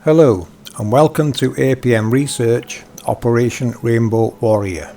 Hello and welcome to APM Research Operation Rainbow Warrior.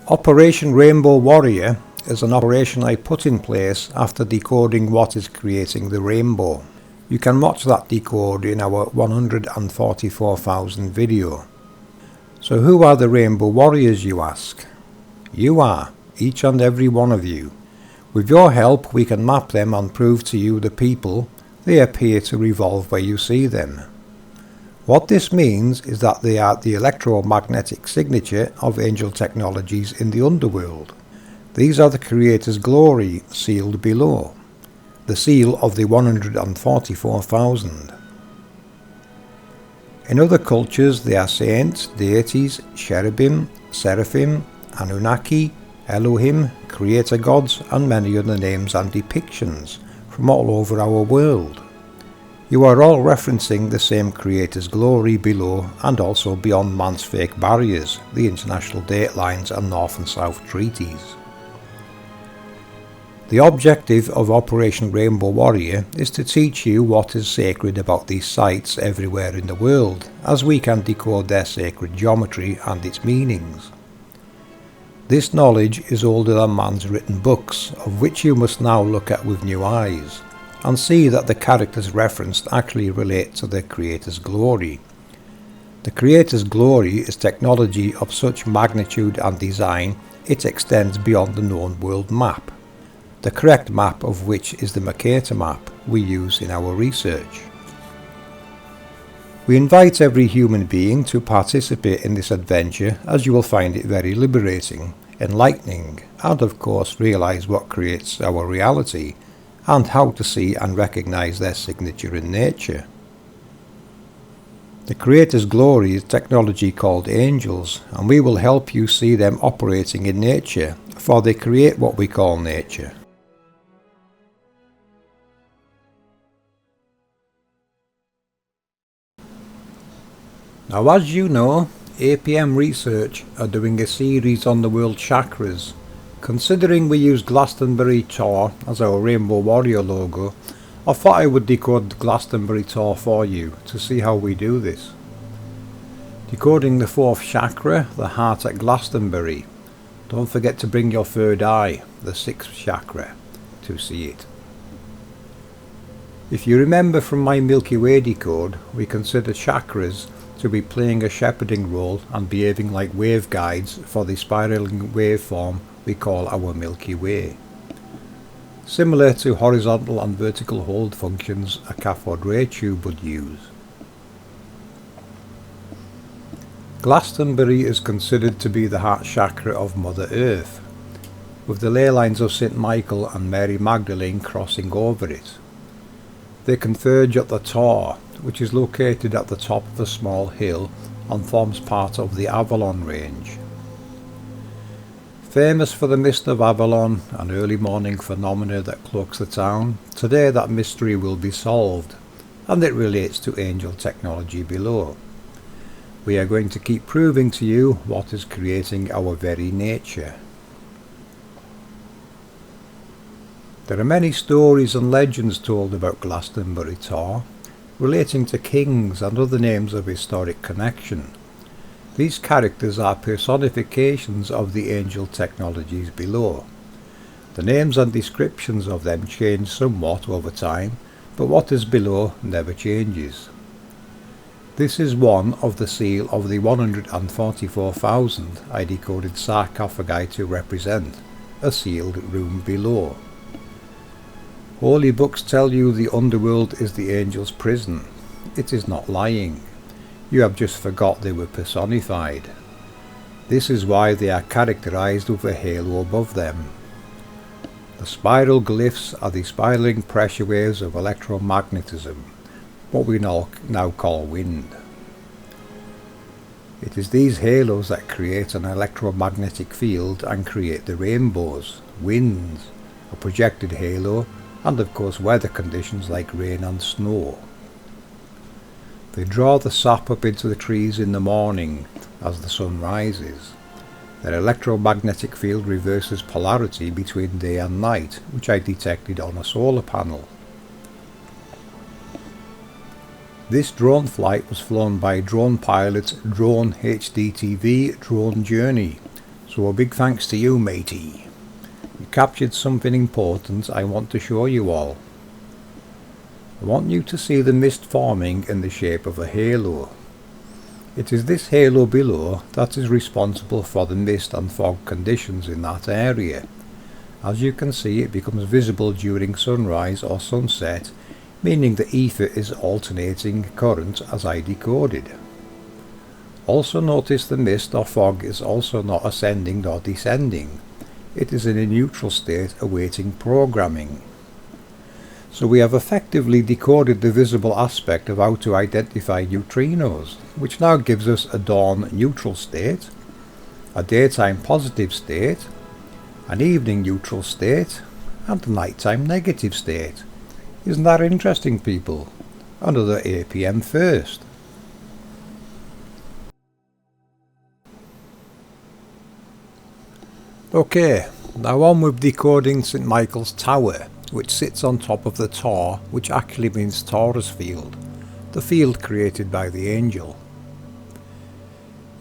Operation Rainbow Warrior is an operation I put in place after decoding what is creating the rainbow. You can watch that decode in our 144,000 video. So who are the Rainbow Warriors, you ask? You are, each and every one of you. With your help we can map them and prove to you the people they appear to revolve where you see them. What this means is that they are the electromagnetic signature of angel technologies in the underworld. These are the Creator's glory sealed below, the seal of the 144,000. In other cultures they are saints, deities, cherubim, seraphim, Anunnaki, Elohim, creator gods and many other names and depictions from all over our world. You are all referencing the same Creator's glory below and also beyond man's fake barriers, the international date lines and North and South treaties. The objective of Operation Rainbow Warrior is to teach you what is sacred about these sites everywhere in the world, as we can decode their sacred geometry and its meanings. This knowledge is older than man's written books, of which you must now look at with new eyes, and see that the characters referenced actually relate to the Creator's glory. The Creator's glory is technology of such magnitude and design it extends beyond the known world map, the correct map of which is the Mercator map we use in our research. We invite every human being to participate in this adventure, as you will find it very liberating, enlightening, and of course realize what creates our reality and how to see and recognize their signature in nature. The Creator's glory is technology called angels, and we will help you see them operating in nature, for they create what we call nature. Now, as you know, APM Research are doing a series on the world chakras. Considering we use Glastonbury Tor as our Rainbow Warrior logo, I thought I would decode the Glastonbury Tor for you to see how we do this. Decoding the 4th chakra, the heart at Glastonbury. Don't forget to bring your 3rd eye, the 6th chakra, to see it. If you remember from my Milky Way decode, we consider chakras to be playing a shepherding role and behaving like waveguides for the spiraling waveform we call our Milky Way. Similar to horizontal and vertical hold functions a cathode ray tube would use. Glastonbury is considered to be the heart chakra of Mother Earth, with the ley lines of St. Michael and Mary Magdalene crossing over it. They converge at the Tor, which is located at the top of a small hill and forms part of the Avalon range. Famous for the mist of Avalon, an early morning phenomena that cloaks the town, today that mystery will be solved, and it relates to angel technology below. We are going to keep proving to you what is creating our very nature. There are many stories and legends told about Glastonbury Tor, relating to kings and other names of historic connection. These characters are personifications of the angel technologies below. The names and descriptions of them change somewhat over time, but what is below never changes. This is one of the seal of the 144,000 I decoded sarcophagi to represent, a sealed room below. Holy books tell you the underworld is the angel's prison. It is not lying. You have just forgot they were personified. This is why they are characterized with a halo above them. The spiral glyphs are the spiraling pressure waves of electromagnetism, what we now call wind. It is these halos that create an electromagnetic field and create the rainbows, winds, a projected halo, and of course weather conditions like rain and snow. They draw the sap up into the trees in the morning as the sun rises. Their electromagnetic field reverses polarity between day and night, which I detected on a solar panel. This drone flight was flown by drone pilot Drone HDTV Drone Journey, so a big thanks to you, matey. You captured something important I want to show you all. I want you to see the mist forming in the shape of a halo. It is this halo below that is responsible for the mist and fog conditions in that area. As you can see, it becomes visible during sunrise or sunset, meaning the ether is alternating current as I decoded. Also notice the mist or fog is also not ascending nor descending. It is in a neutral state awaiting programming. So we have effectively decoded the visible aspect of how to identify neutrinos, which now gives us a dawn neutral state, a daytime positive state, an evening neutral state, and a nighttime negative state. Isn't that interesting, people? Another APM first. Okay, now on with decoding St. Michael's Tower, which sits on top of the Tor, which actually means Taurus field, the field created by the angel.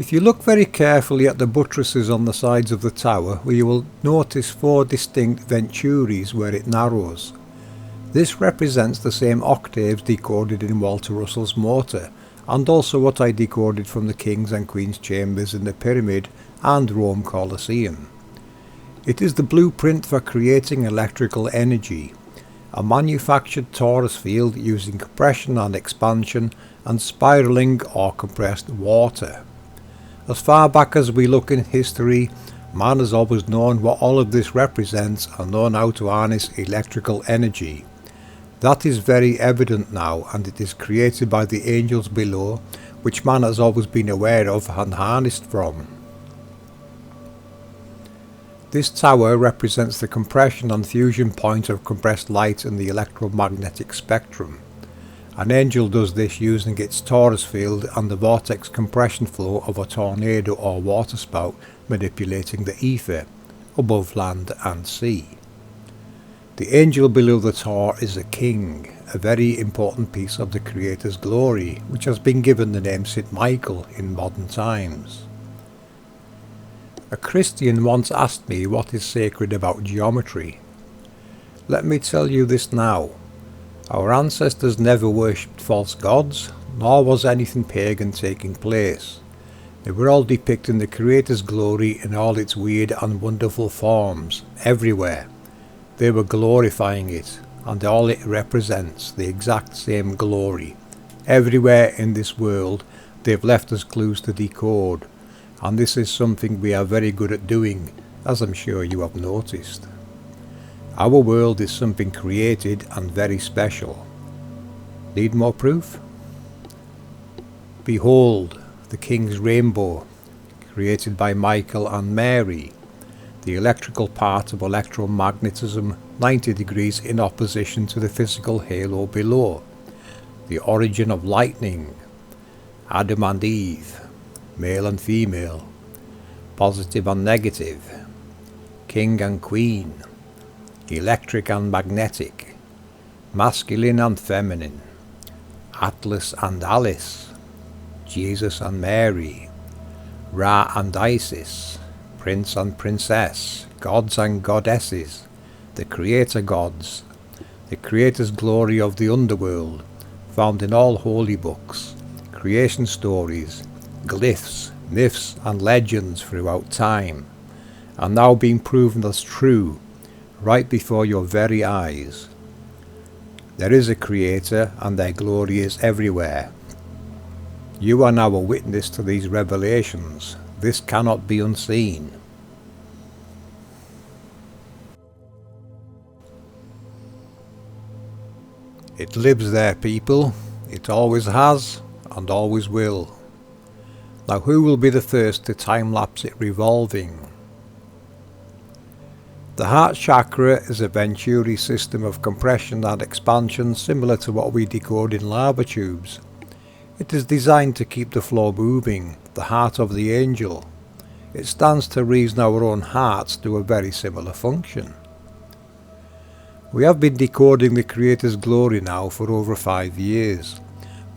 If you look very carefully at the buttresses on the sides of the tower, you will notice 4 distinct venturis where it narrows. This represents the same octaves decoded in Walter Russell's motor, and also what I decoded from the King's and Queen's chambers in the Pyramid and Rome Colosseum. It is the blueprint for creating electrical energy, a manufactured torus field using compression and expansion and spiraling or compressed water. As far back as we look in history, man has always known what all of this represents and known how to harness electrical energy. That is very evident now, and it is created by the angels below, which man has always been aware of and harnessed from. This tower represents the compression and fusion point of compressed light in the electromagnetic spectrum. An angel does this using its torus field and the vortex compression flow of a tornado or waterspout manipulating the ether above land and sea. The angel below the Tor is a king, a very important piece of the Creator's glory, which has been given the name St. Michael in modern times. A Christian once asked me what is sacred about geometry. Let me tell you this now. Our ancestors never worshipped false gods, nor was anything pagan taking place. They were all depicting the Creator's glory in all its weird and wonderful forms, everywhere. They were glorifying it, and all it represents, the exact same glory. Everywhere in this world, they've left us clues to decode, and this is something we are very good at doing, as I'm sure you have noticed. Our world is something created and very special. Need more proof? Behold, the King's rainbow, created by Michael and Mary, the electrical part of electromagnetism 90 degrees in opposition to the physical halo below, the origin of lightning, Adam and Eve, male and female, positive and negative, king and queen, electric and magnetic, masculine and feminine, Atlas and Alice, Jesus and Mary, Ra and Isis, prince and princess, gods and goddesses, the creator gods, the Creator's glory of the underworld, found in all holy books, creation stories, glyphs, myths and legends throughout time, are now being proven as true right before your very eyes. There is a Creator and their glory is everywhere. You are now a witness to these revelations. This cannot be unseen. It lives there, people. It always has and always will. Now who will be the first to time-lapse it revolving? The heart chakra is a Venturi system of compression and expansion similar to what we decode in lava tubes. It is designed to keep the flow moving, the heart of the angel. It stands to reason our own hearts do a very similar function. We have been decoding the Creator's glory now for over 5 years.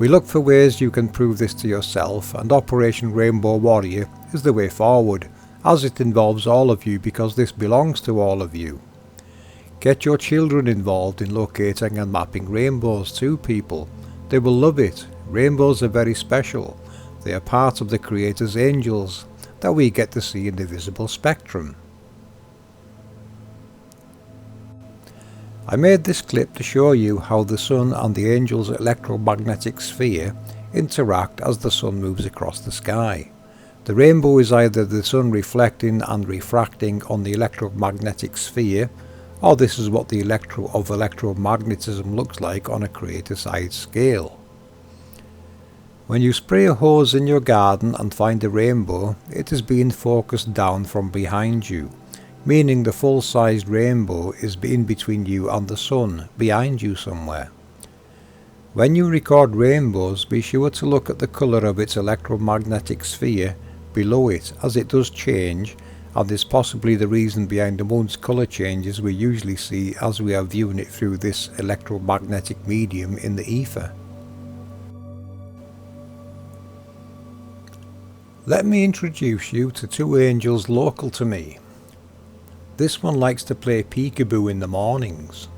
We look for ways you can prove this to yourself, and Operation Rainbow Warrior is the way forward, as it involves all of you because this belongs to all of you. Get your children involved in locating and mapping rainbows too, people. They will love it. Rainbows are very special. They are part of the Creator's angels that we get to see in the visible spectrum. I made this clip to show you how the Sun and the Angel's electromagnetic sphere interact as the Sun moves across the sky. The rainbow is either the Sun reflecting and refracting on the electromagnetic sphere, or this is what the electromagnetism looks like on a Creator-sized scale. When you spray a hose in your garden and find a rainbow, it is being focused down from behind you, meaning the full-sized rainbow is in between you and the Sun, behind you somewhere. When you record rainbows, be sure to look at the colour of its electromagnetic sphere below it, as it does change, and is possibly the reason behind the moon's colour changes we usually see as we are viewing it through this electromagnetic medium in the ether. Let me introduce you to two angels local to me. This one likes to play peekaboo in the mornings.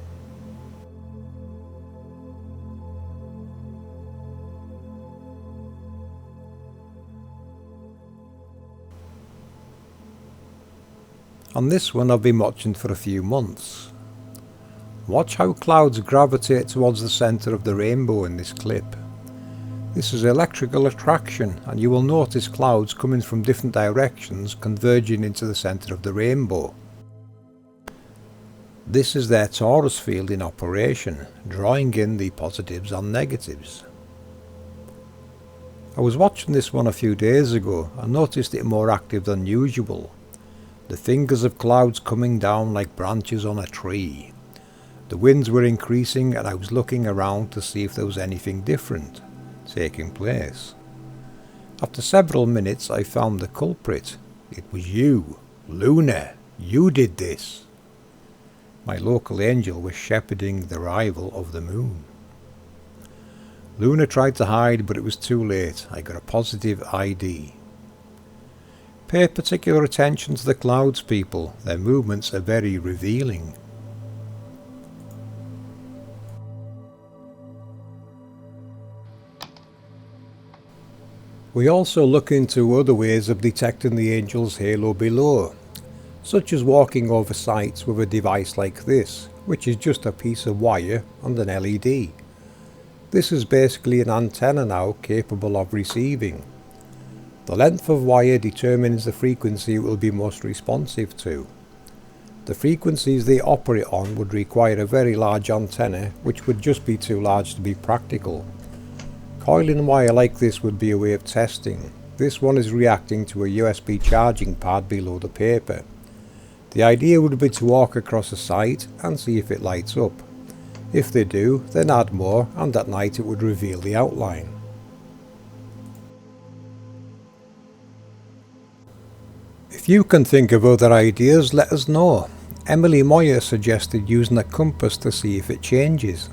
And this one I've been watching for a few months. Watch how clouds gravitate towards the centre of the rainbow in this clip. This is electrical attraction, and you will notice clouds coming from different directions converging into the centre of the rainbow. This is their torus field in operation, drawing in the positives and negatives. I was watching this one a few days ago and noticed it more active than usual. The fingers of clouds coming down like branches on a tree. The winds were increasing and I was looking around to see if there was anything different taking place. After several minutes I found the culprit. It was you, Luna. You did this. My local angel was shepherding the arrival of the moon. Luna tried to hide, but it was too late. I got a positive ID. Pay particular attention to the clouds, people. Their movements are very revealing. We also look into other ways of detecting the angel's halo below, such as walking over sites with a device like this, which is just a piece of wire and an LED. This is basically an antenna now capable of receiving. The length of wire determines the frequency it will be most responsive to. The frequencies they operate on would require a very large antenna, which would just be too large to be practical. Coiling wire like this would be a way of testing. This one is reacting to a USB charging pad below the paper. The idea would be to walk across a site and see if it lights up. If they do, then add more, and at night it would reveal the outline. If you can think of other ideas, let us know. Emily Moyer suggested using a compass to see if it changes.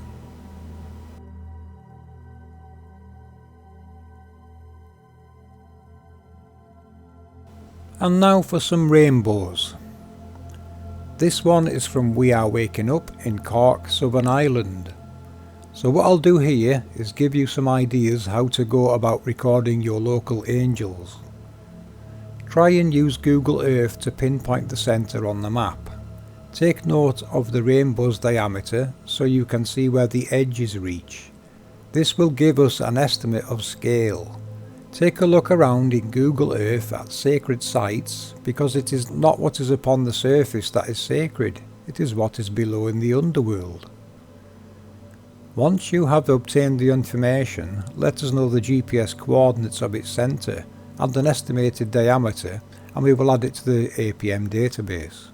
And now for some rainbows. This one is from We Are Waking Up in Cork, Southern Ireland. So what I'll do here is give you some ideas how to go about recording your local angels. Try and use Google Earth to pinpoint the centre on the map. Take note of the rainbow's diameter so you can see where the edges reach. This will give us an estimate of scale. Take a look around in Google Earth at sacred sites, because it is not what is upon the surface that is sacred, it is what is below in the underworld. Once you have obtained the information, let us know the GPS coordinates of its centre and an estimated diameter, and we will add it to the APM database.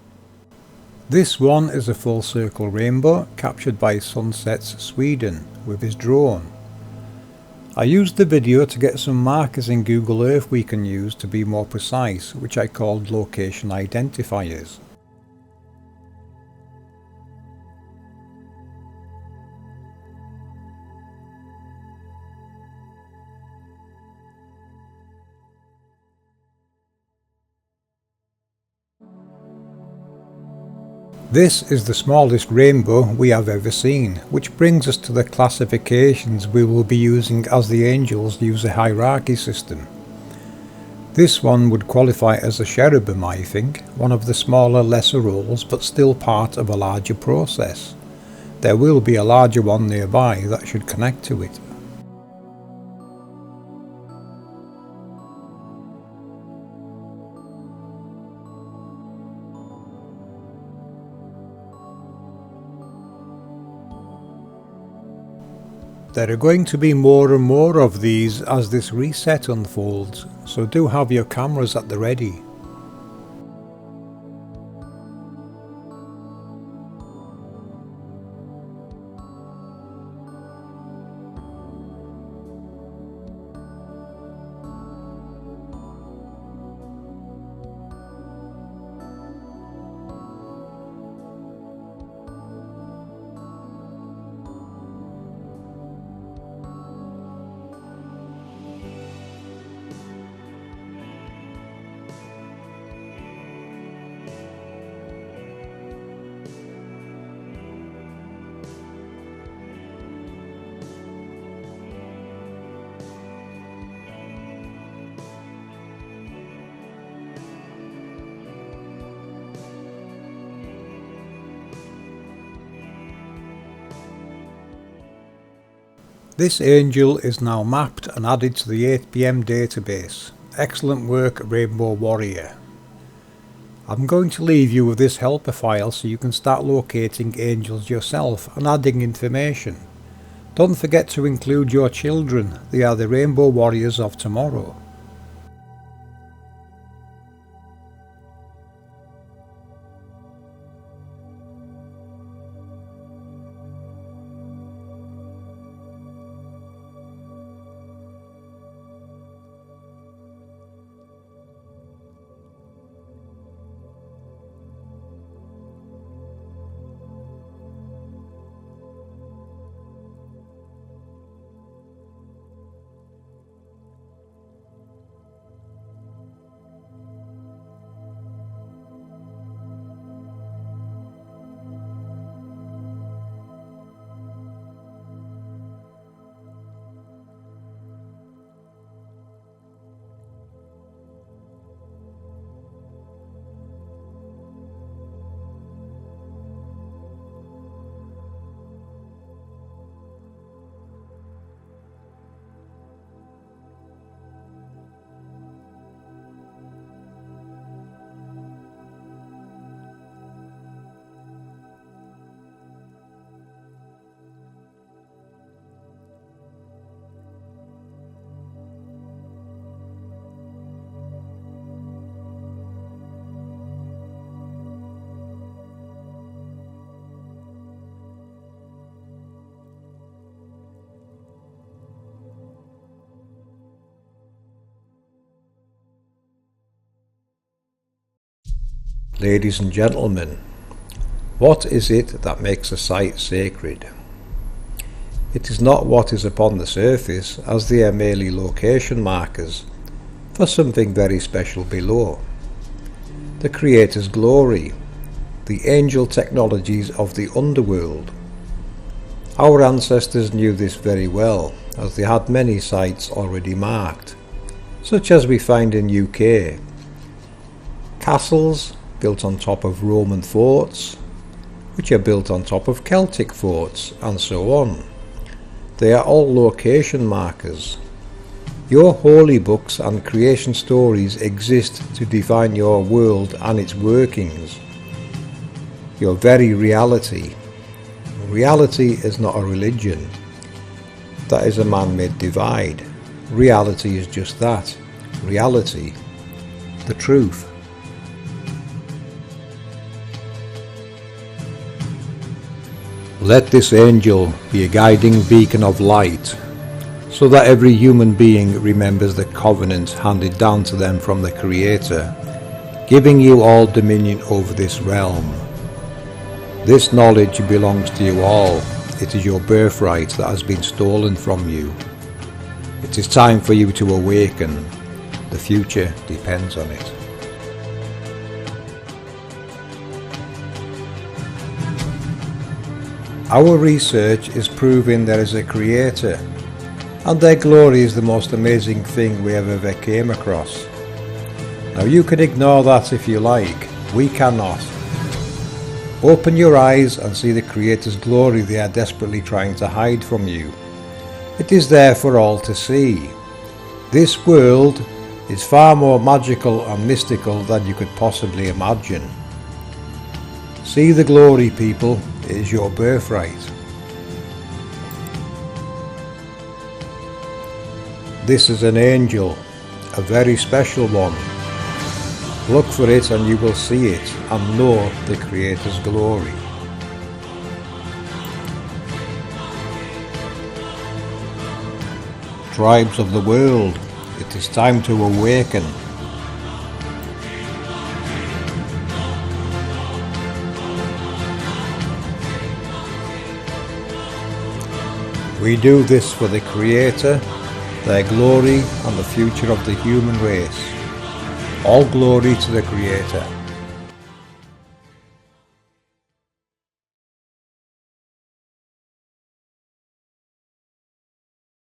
This one is a full circle rainbow captured by Sunsets Sweden with his drone. I used the video to get some markers in Google Earth we can use to be more precise, which I called location identifiers. This is the smallest rainbow we have ever seen, which brings us to the classifications we will be using as the angels use a hierarchy system. This one would qualify as a cherubim, I think, one of the smaller, lesser roles, but still part of a larger process. There will be a larger one nearby that should connect to it. There are going to be more and more of these as this reset unfolds, so do have your cameras at the ready. This angel is now mapped and added to the APM database. Excellent work, Rainbow Warrior. I'm going to leave you with this helper file so you can start locating angels yourself and adding information. Don't forget to include your children, they are the Rainbow Warriors of tomorrow. Ladies and gentlemen, what is it that makes a site sacred? It is not what is upon the surface, as they are merely location markers for something very special below. The Creator's glory, the angel technologies of the underworld. Our ancestors knew this very well, as they had many sites already marked, such as we find in UK. Castles built on top of Roman forts, which are built on top of Celtic forts, and so on. They are all location markers. Your holy books and creation stories exist to define your world and its workings. Your very reality. Reality is not a religion. That is a man-made divide. Reality is just that. Reality. The truth. Let this angel be a guiding beacon of light, so that every human being remembers the covenant handed down to them from the Creator, giving you all dominion over this realm. This knowledge belongs to you all. It is your birthright that has been stolen from you. It is time for you to awaken. The future depends on it. Our research is proving there is a creator, and their glory is the most amazing thing we have ever came across. Now you can ignore that if you like, we cannot. Open your eyes and see the Creator's glory they are desperately trying to hide from you. It is there for all to see. This world is far more magical and mystical than you could possibly imagine. See the glory, people. It is your birthright. This is an angel, a very special one. Look for it and you will see it and know the Creator's glory. Tribes of the world, it is time to awaken. We do this for the Creator, their glory and the future of the human race. All glory to the Creator.